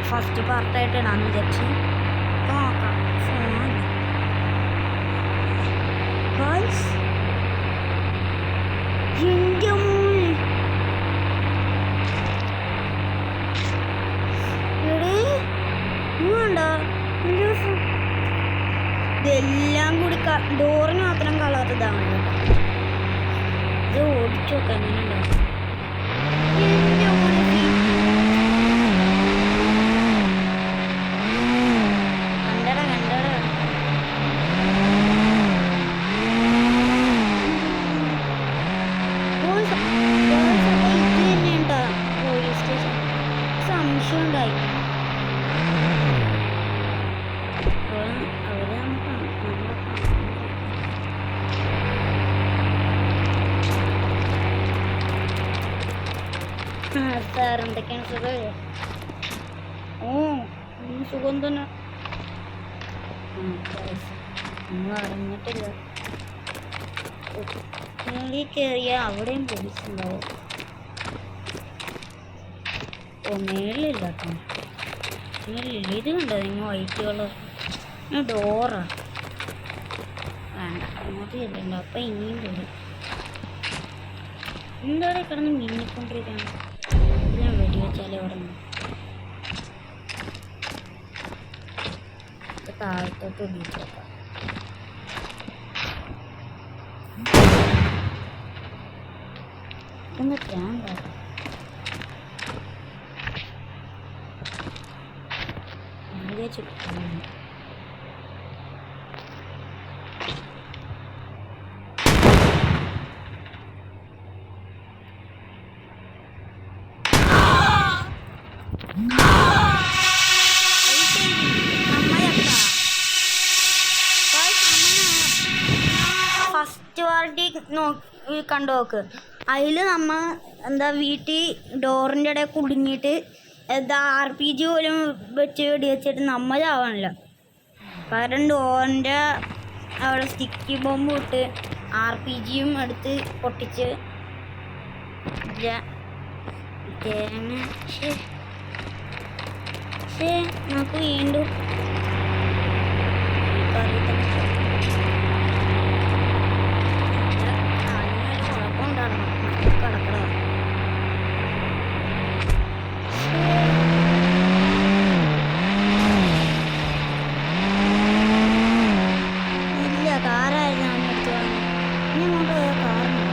First പാർട്ടായിട്ട് ഇടാന്ന് വിചാരിച്ചു. നോക്കാം ഫോൺ എൻ്റെ മോനെ വേണ്ട ഇതെല്ലാം കൂടി ഡോറിന് മാത്രം കളാത്തതാണ്. ഇത് ഓടിച്ചു നോക്കാം എങ്ങനെയുണ്ടാവും. സാർ എന്തൊക്കെയാണ് സുഖമല്ലേ? സുഖം തന്നെ. നമ്മൾ അറിഞ്ഞിട്ടില്ല. ഉള്ളിൽ കയറിയ അവിടെയും പോലീസ് ഉണ്ടാവും. മേളിലില്ല കേട്ടോ, മേളിലില്ല. ഇത് കണ്ടോ നിങ്ങൾ വൈറ്റ് കളർ ഡോറാ? വേണ്ട അങ്ങോട്ട് ചെല്ലണ്ട. അപ്പം ഇനിയും പോലും എന്താടെ കിടന്ന് മിന്നിക്കൊണ്ടിരിക്കുകയാണ്. ഞാൻ വെടിവെച്ചാലേ ഉടനെ താഴത്തോട്ട് ഒടിച്ചേക്കാം. ഒന്ന് ക്യാമ്പ് ചുറ്റും ഫസ്റ്റ് പാർട്ടി കണ്ടു നോക്ക്. അതിൽ നമ്മൾ എന്താ വീട്ടിൽ ഡോറിൻ്റെ ഇടയിൽ കുടുങ്ങിയിട്ട് എന്താ RPG പോലും വെച്ച് വെടിവെച്ചിട്ട് നമ്മൾ ചാവാണല്ലോ. പകരം ഡോറിൻ്റെ അവിടെ സ്റ്റിക്കി ബോംബ് ഇട്ട് RPG എടുത്ത് പൊട്ടിച്ച് നമുക്ക് വീണ്ടും കാറുണ്ടോ?